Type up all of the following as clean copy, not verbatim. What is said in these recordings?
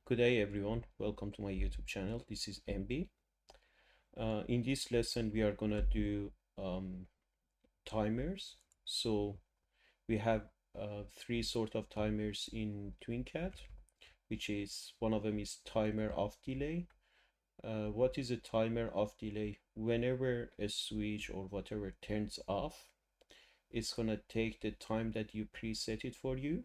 Good day everyone, welcome to my YouTube channel. This is MB. In this lesson we are gonna do timers. So we have three sort of timers in TwinCAT, which is one of them is timer off delay. What is a timer off delay? Whenever a switch or whatever turns off, it's gonna take the time that you preset it for you,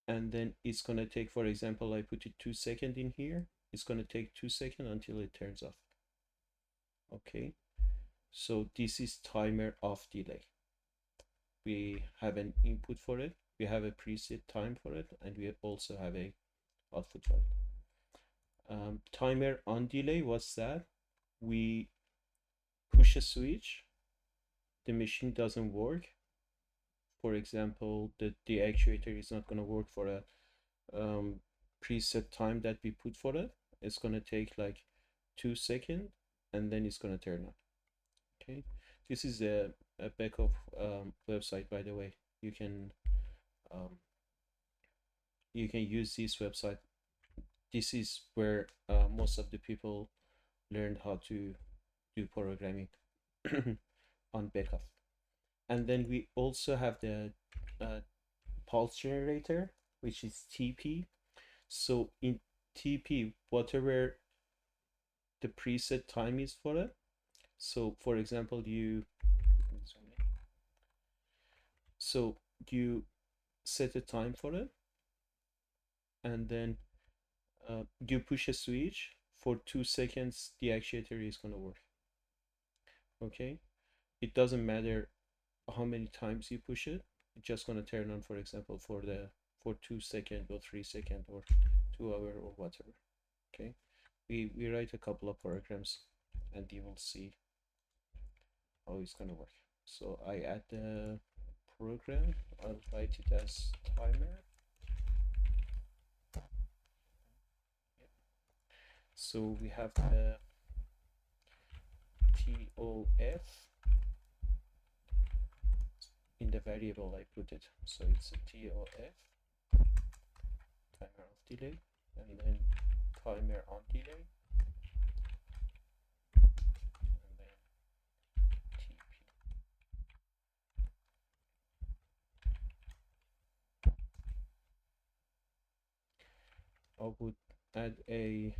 and then it's gonna take, for example, I put it 2 seconds in here. It's gonna take 2 seconds until it turns off. Okay, so this is timer off delay. We have an input for it, we have a preset time for it, and we also have a output for it. Timer on delay, what's that? We push a switch, the machine doesn't work. For example, the actuator is not going to work for a preset time that we put for it. It's going to take like 2 seconds and then it's going to turn on. Okay, this is a backup website, by the way. You can use this website. This is where most of the people learned how to do programming on backup. And then we also have the pulse generator, which is TP. So in TP, whatever the preset time is for it. So for example, you set a time for it, and then you push a switch for 2 seconds, the actuator is going to work. Okay, it doesn't matter how many times you push it, it's just going to turn on, for example, for 2 seconds or 3 seconds or 2 hours or whatever. Okay, we write a couple of programs and you will see how it's going to work. So I add the program, I'll write it as timer. So we have the TOF. In the variable I put it, so it's a TOF, timer off delay, and then timer on delay, and then TP. I would add a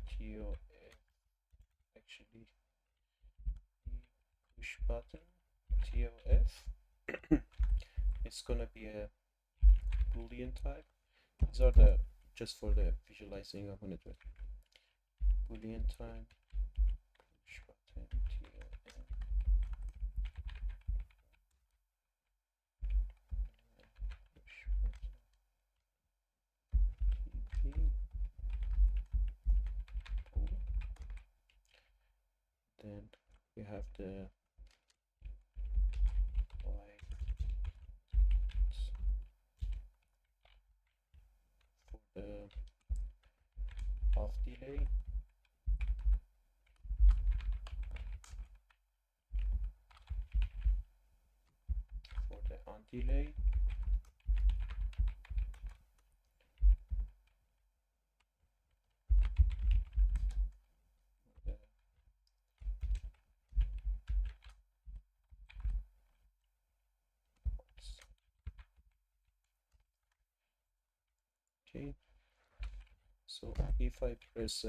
TOF, actually push button TOF. It's gonna be a Boolean type. These are the just for the visualizing. I'm gonna do it. Boolean type push button TOF. Then we have the white for the off delay, for the on delay, okay. So if I press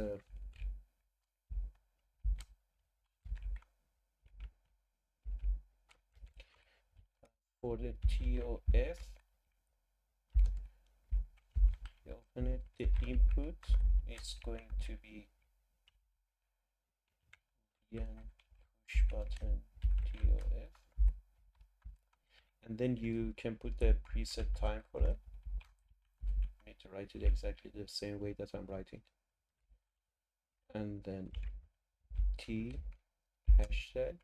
for the TOF, you open it, the input is going to be push button TOF, and then you can put the preset time for it. I need to write it exactly the same way that I'm writing, and then T hashtag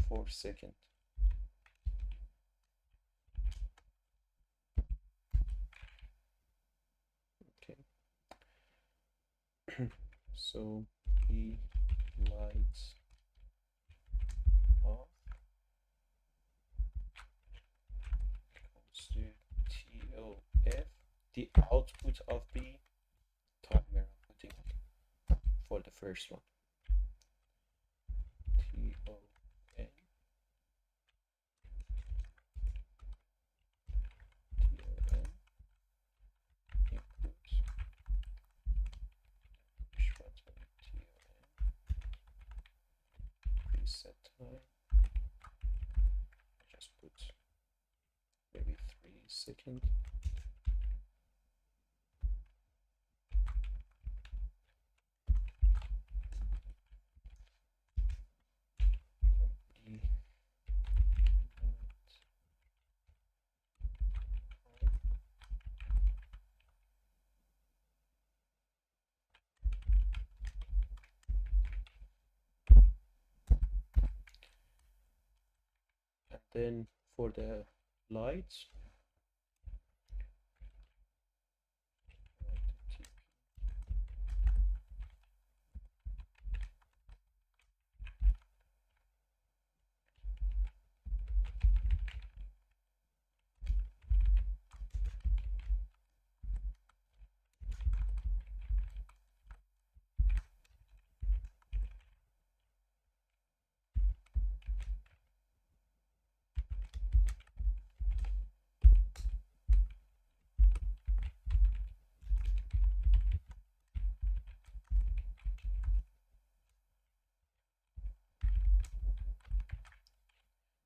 4 seconds. Okay. So he lights off the output of the timer. I'm putting for the first one. TON input push button TON reset time. Just put maybe 3 seconds. And then for the lights,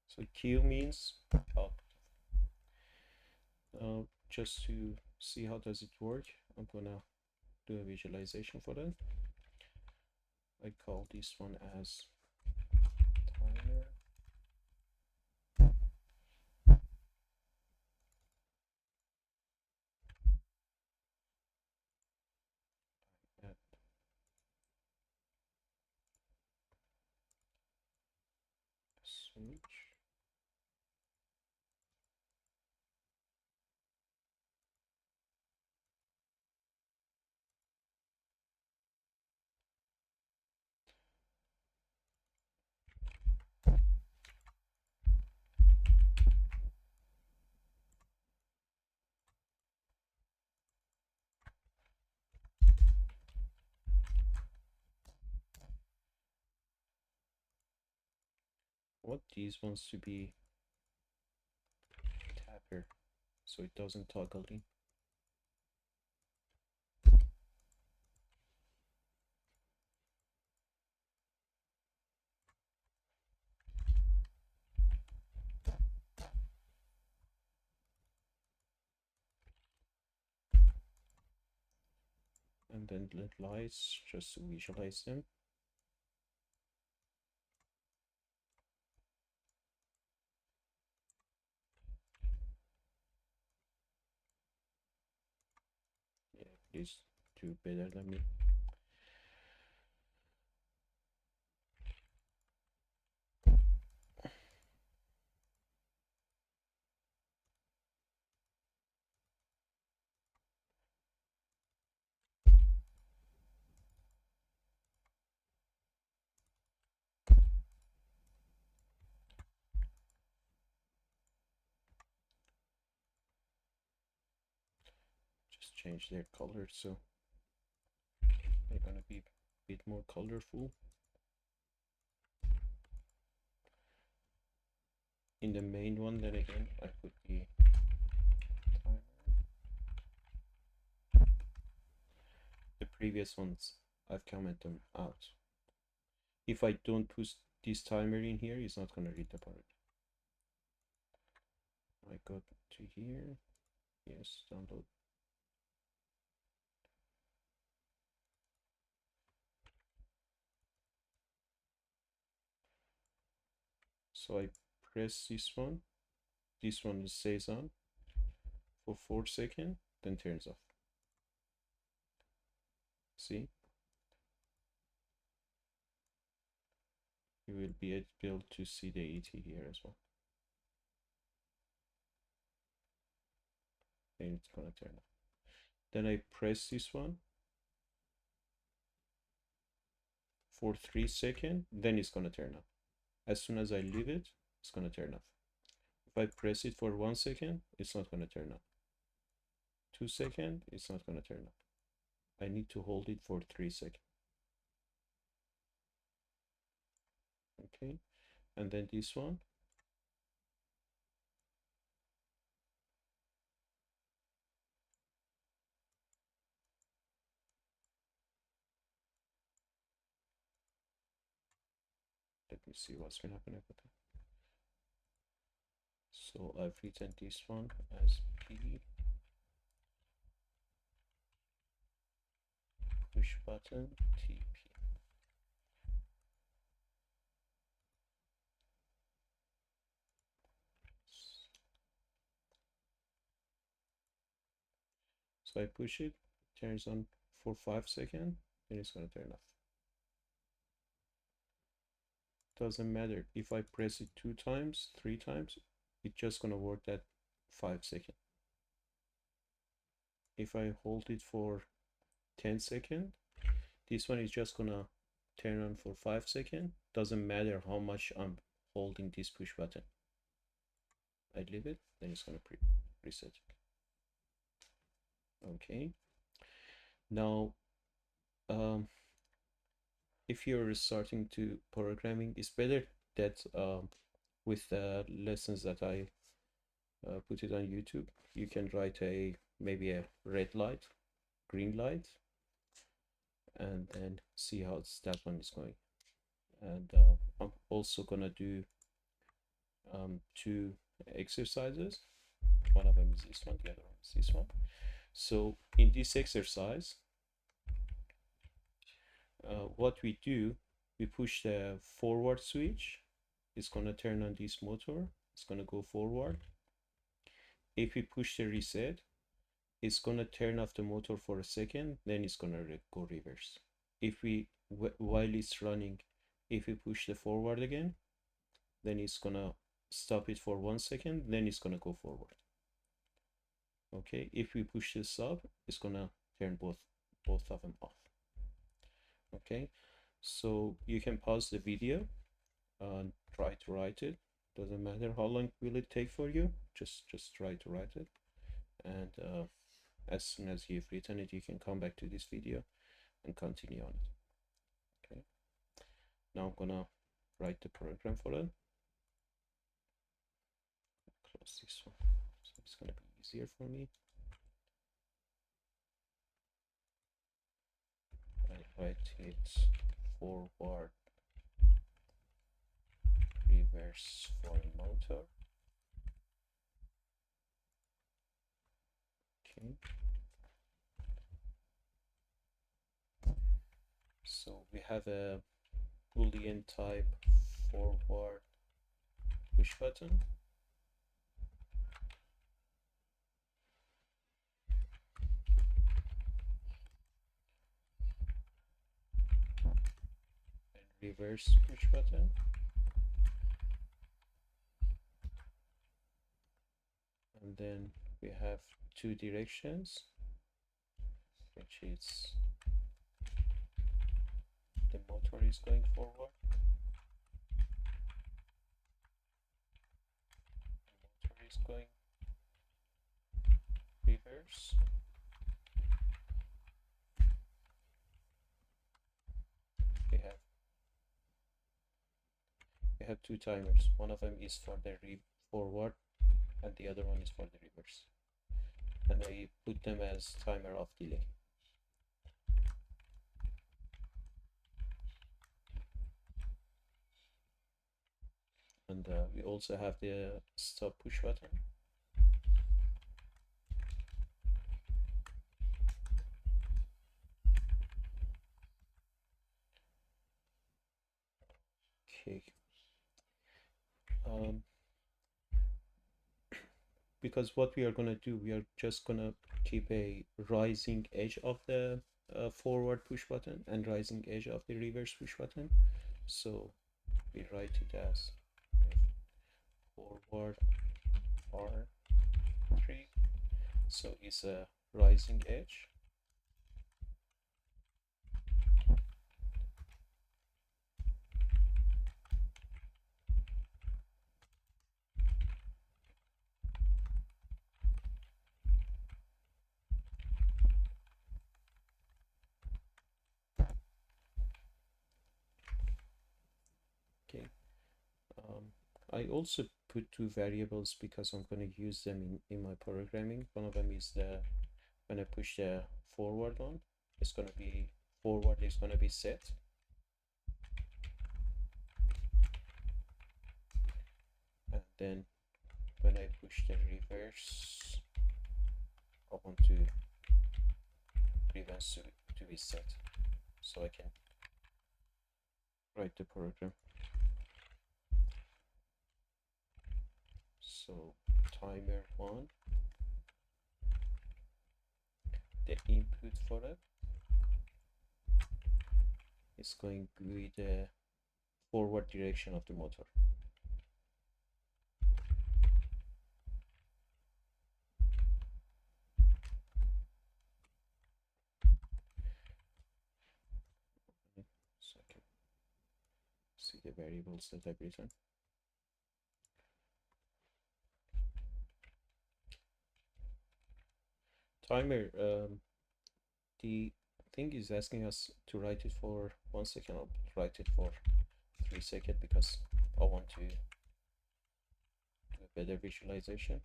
so Q means up. Just to see how does it work, I'm gonna do a visualization for that. I call this one as timer. Add switch. I want these ones to be tapper so it doesn't toggle in. And then let lights just to visualize them. Yeah, please do better than me. Just change their color so they're gonna be a bit more colorful. In the main one, then again, I put the timer. The previous ones, I've commented them out. If I don't put this timer in here, it's not gonna read the part. I go to here, yes, download. So I press this one stays on for 4 seconds, then turns off. See? You will be able to see the ET here as well. Then it's gonna turn off. Then I press this one for 3 seconds, then it's gonna turn off. As soon as I leave it, it's gonna turn off. If I press it for 1 second, it's not gonna turn off. 2 seconds, it's not going to turn on. I need to hold it for 3 seconds. Okay, and then this one. Let me see what's going to happen with that. So I've written this one as P push button TP. So I push it, turns on for 5 seconds, then it's going to turn off. Doesn't matter if I press it 2 times, 3 times, it's just going to work that 5 seconds. If I hold it for 10 seconds, this one is just going to turn on for 5 seconds. Doesn't matter how much I'm holding this push button. I leave it, then it's going to reset. Okay. Now, if you're starting to programming, it's better that with the lessons that I put it on YouTube, you can write maybe a red light, green light, and then see how that one is going. And I'm also gonna do 2 exercises. One of them is this one, the other one is this one. So in this exercise, what we do, we push the forward switch. It's gonna turn on this motor. It's gonna go forward. If we push the reset, it's gonna turn off the motor for a second, then it's gonna go reverse. If we, while it's running, if we push the forward again, then it's gonna stop it for 1 second, then it's gonna go forward. Okay, if we push the stop, it's gonna turn both of them off. Okay, so you can pause the video and try to write it. Doesn't matter how long will it take for you, just try to write it, and as soon as you've written it, you can come back to this video and continue on it. Okay, now I'm gonna write the program for it. Close this one, so it's gonna be easier for me. I write it forward, reverse for motor. Okay, so we have a Boolean type forward push button. And reverse push button. And then we have 2 directions, which is the motor is going forward, the motor is going reverse. We have 2 timers. One of them is for the forward and the other one is for the reverse. And I put them as timer of delay. And we also have the stop push button. Okay. Because what we are gonna do, we are just gonna keep a rising edge of the forward push button and rising edge of the reverse push button. So we write it as forward R3. So it's a rising edge. I also put two variables because I'm going to use them in my programming. One of them is when I push the forward one, it's going to be forward is going to be set. And then when I push the reverse, I want to reverse to be set. So I can write the program. So timer 1, the input for it is going to be the forward direction of the motor. So I can see the variables that I've written. Timer, the thing is asking us to write it for 1 second. I'll write it for 3 seconds because I want to do a better visualization.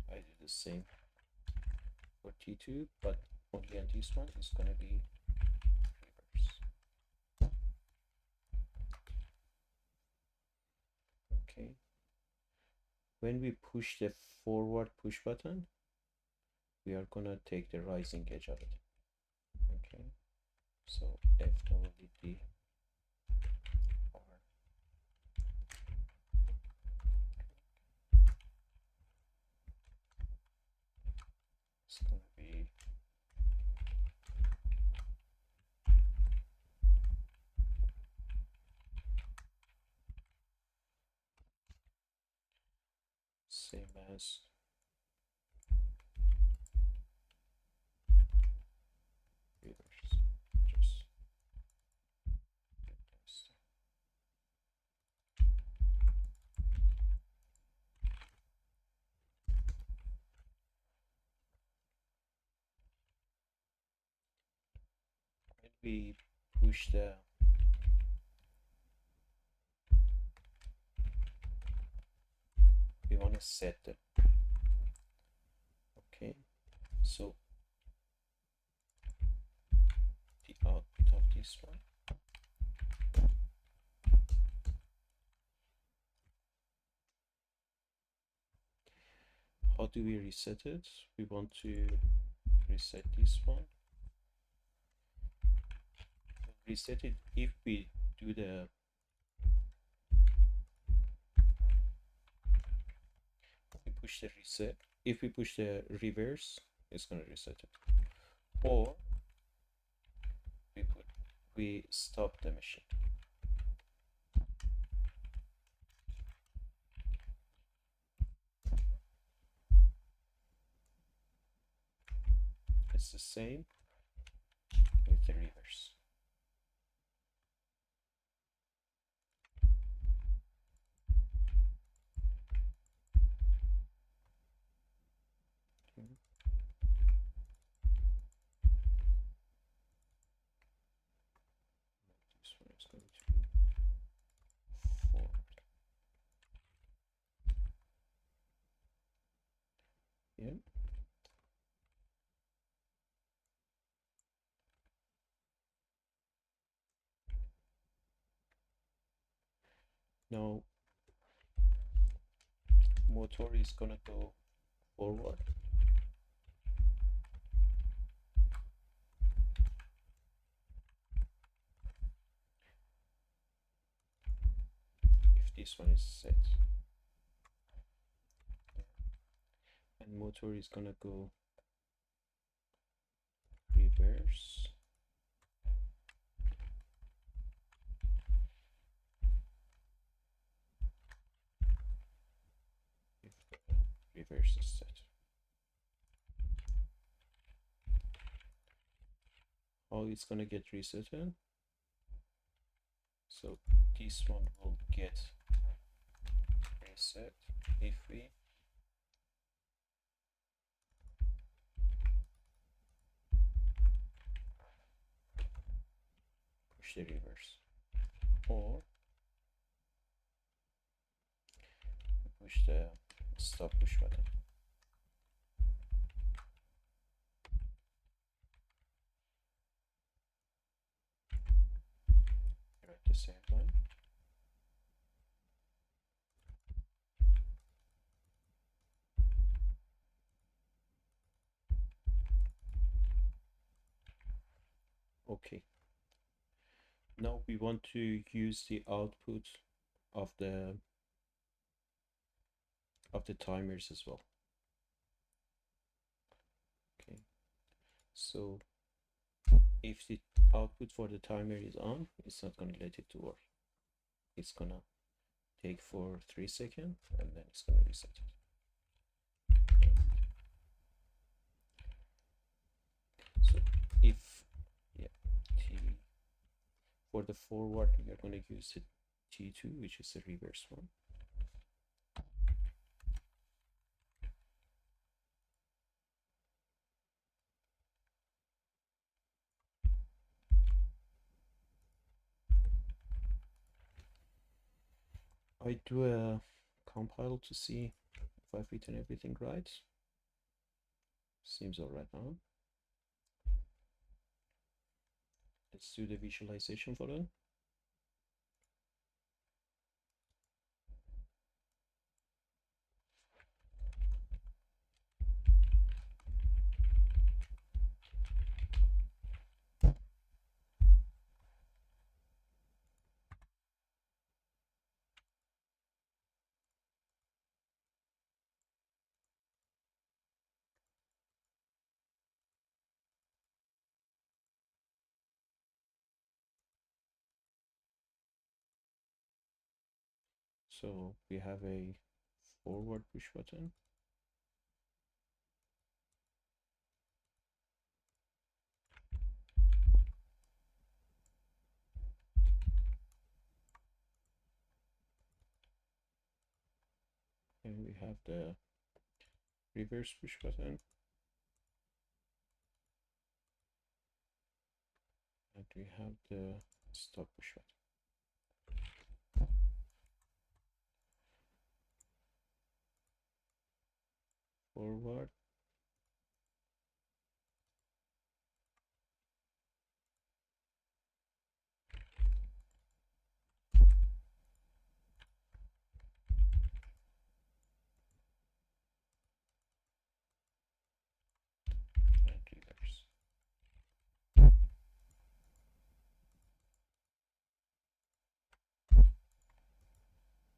I do the same for T2, but only on this one is going to be reverse. Okay. When we push the forward push button, we are going to take the rising edge of it. Okay. So FWD R. It's going to be same as reverse. Just test. When we push we want to set them. Okay, so the output of this one how do we reset it? We want to reset this one. Reset it if we do the push the reset. If we push the reverse, it's going to reset it. Or we stop the machine. It's the same with the reverse. Okay. This one is going to be forward. Yeah. Now motor is gonna go forward. If this one is set, and motor is gonna go reverse. If reverse is set. How it's gonna get reset? So this one will get reset if we push the reverse, or push the stop push button. At the same time. Okay. Now we want to use the output of the timers as well. Okay. So if the output for the timer is on, it's not gonna let it to work. It's gonna take for 3 seconds and then it's gonna reset it. So if T for the forward, we are going to use the T2, which is the reverse one. I do a compile to see if I've written everything right. Seems all right now. Let's do the visualization for them. So we have a forward push button. And we have the reverse push button. And we have the stop push button. Forward. And reverse.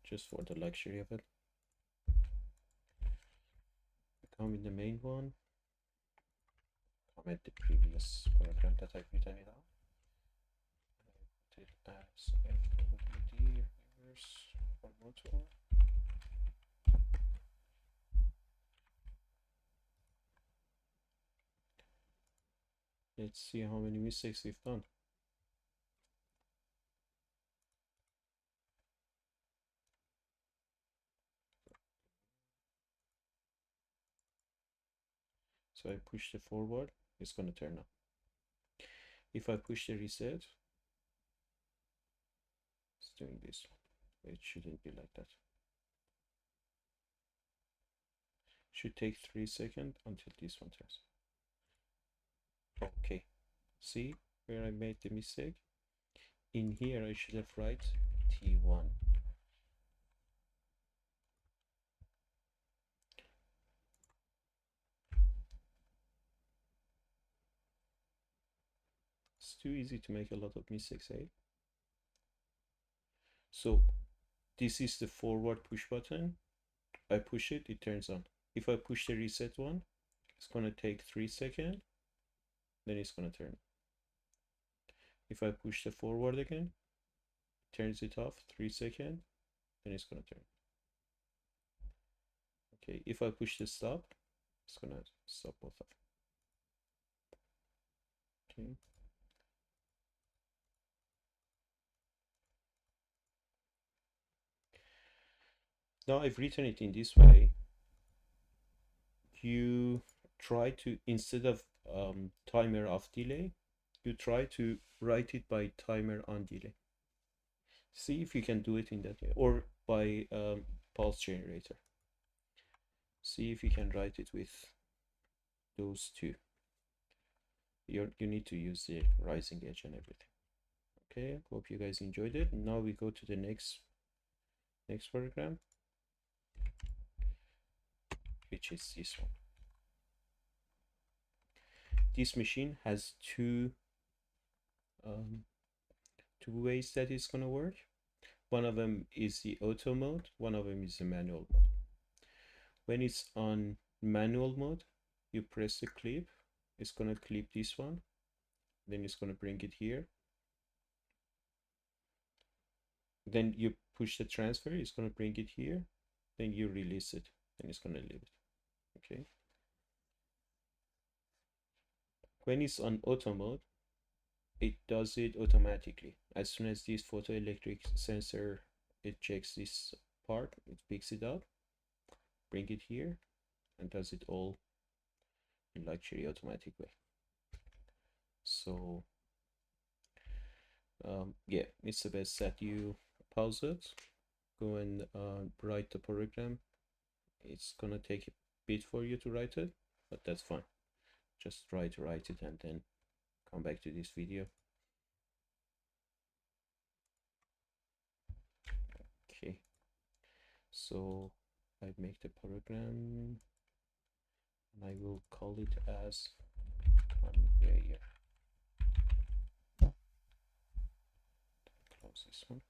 Just for the luxury of it. Come in the main one. Comment the previous program that I've written it out. Put it as FWD reverse for motor. Let's see how many mistakes we've done. So I push the forward, it's going to turn on. If I push the reset, it's doing this. It shouldn't be like that. Should take 3 seconds until this one turns. Okay, see where I made the mistake? In here I should have write T1. It's too easy to make a lot of mistakes, eh? So this is the forward push button. I push it, it turns on. If I push the reset one, it's gonna take 3 seconds, then it's gonna turn. If I push the forward again, turns it off, 3 seconds, then it's gonna turn. Okay, if I push the stop, it's gonna stop both of them. Okay. Now I've written it in this way. You try to, instead of timer off delay, you try to write it by timer on delay. See if you can do it in that way, or by pulse generator. See if you can write it with those two. You need to use the rising edge and everything. Okay, hope you guys enjoyed it. Now we go to the next program, which is this one. This machine has two ways that it's gonna work. One of them is the auto mode, one of them is the manual mode. When it's on manual mode, you press the clip, it's gonna clip this one, then it's gonna bring it here. Then you push the transfer, it's gonna bring it here, then you release it, then it's gonna leave it. Okay. When it's on auto mode, it does it automatically. As soon as this photoelectric sensor, it checks this part, it picks it up, bring it here, and does it all in luxury automatic way. So yeah, it's the best that you pause it, go and write the program. It's gonna take a bit for you to write it, but that's fine. Just try to write it and then come back to this video. Okay, so I make the program and I will call it as conveyor. Close this one.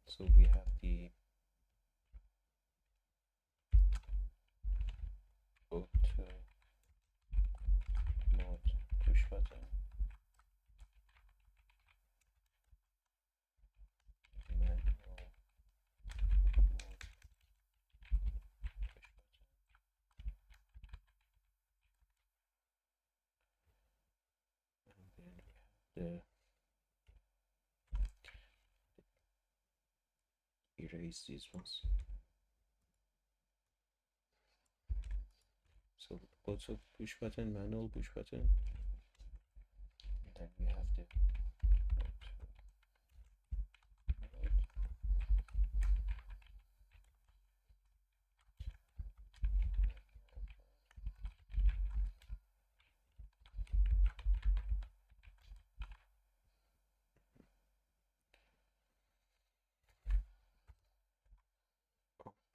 So we have the auto mode push button, manual mode push button, and then we have the erase these ones. So auto push button, manual push button, and then we have the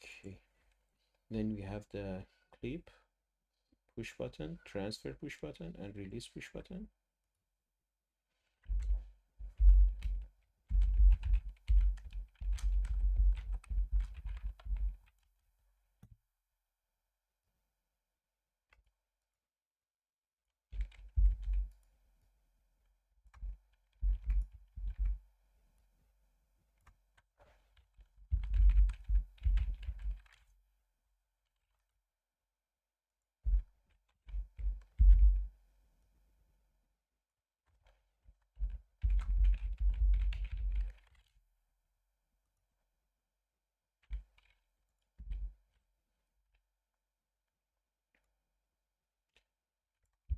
okay. Then we have the clip push button, transfer push button, and release push button.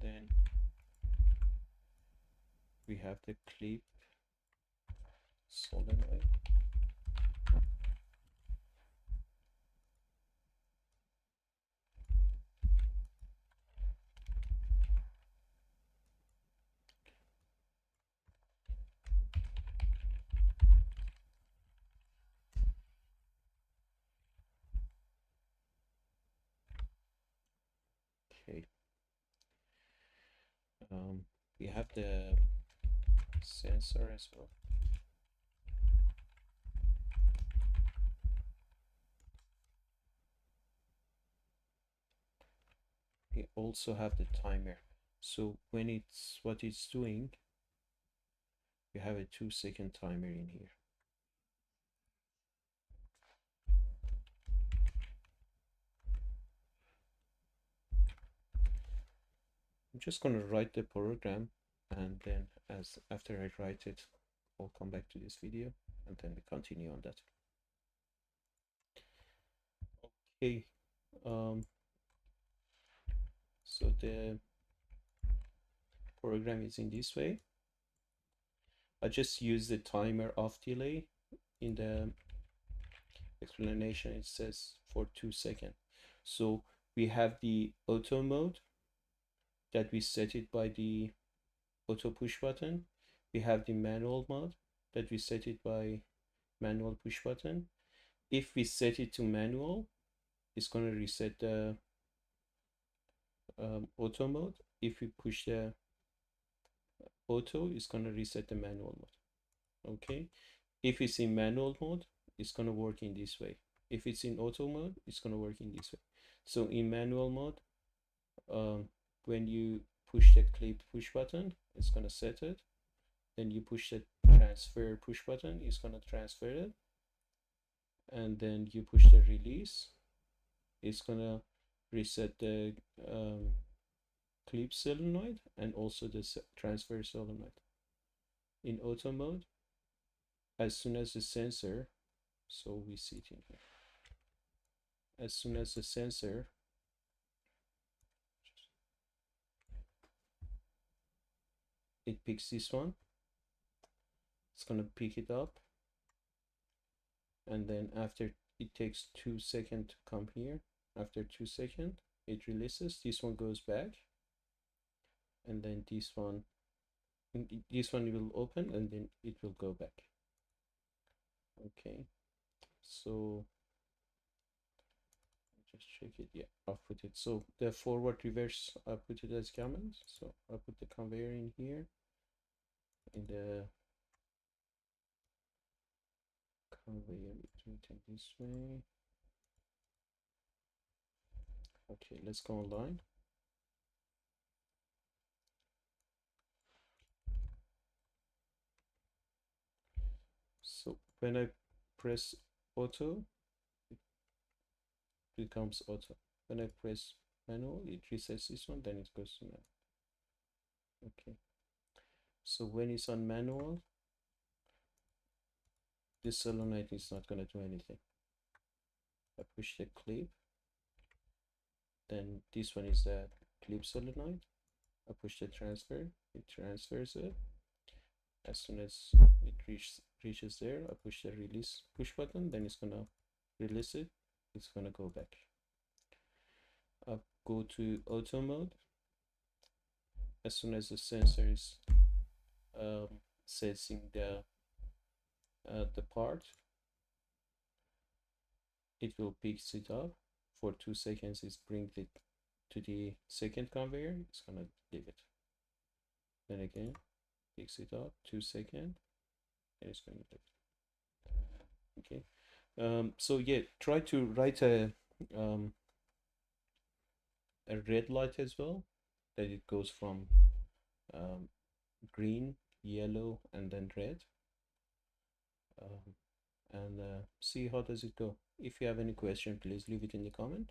Then we have the clip solenoid. Okay. We have the sensor as well. We also have the timer. So when what it's doing, we have a 2-second timer in here. I'm just gonna write the program, and then after I write it, I'll come back to this video and then we continue on that. Okay, So the program is in this way. I just use the timer off delay. In the explanation it says for 2 seconds. So we have the auto mode that we set it by the auto push button. We have the manual mode that we set it by manual push button. If we set it to manual, it's going to reset the auto mode. If we push the auto, it's going to reset the manual mode. Okay. If it's in manual mode, it's going to work in this way. If it's in auto mode, it's going to work in this way. So in manual mode, when you push the clip push button, it's going to set it. Then you push the transfer push button, it's going to transfer it. And then you push the release, it's going to reset the clip solenoid and also the transfer solenoid. In auto mode, as soon as the sensor, so we see it in here, as soon as the sensor it picks this one, it's gonna pick it up, and then after it takes 2 seconds to come here. After 2 seconds it releases, this one goes back, and then this one will open, and then it will go back. Okay, so just check it. Yeah, I'll put it. So the forward reverse, I put it as comments. So I put the conveyor in here, in the conveyor between this way. Okay, let's go online. So when I press auto, it becomes auto. When I press manual, it resets this one, then it goes to manual. Okay. So when it's on manual, this solenoid is not going to do anything. I push the clip, then this one is the clip solenoid. I push the transfer, it transfers it. As soon as it reaches there, I push the release push button, then it's gonna release it, it's gonna go back. I go to auto mode. As soon as the sensor is sensing the part, it will pick it up for 2 seconds. It brings it to the second conveyor, it's gonna leave it, then again picks it up, 2 seconds, and it's going to leave it. Okay. So yeah, try to write a red light as well, that it goes from green, yellow, and then red, and see how does it go. If you have any question, please leave it in the comment.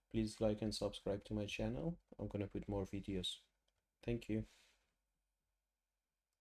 Please like and subscribe to my channel. I'm gonna put more videos. Thank you.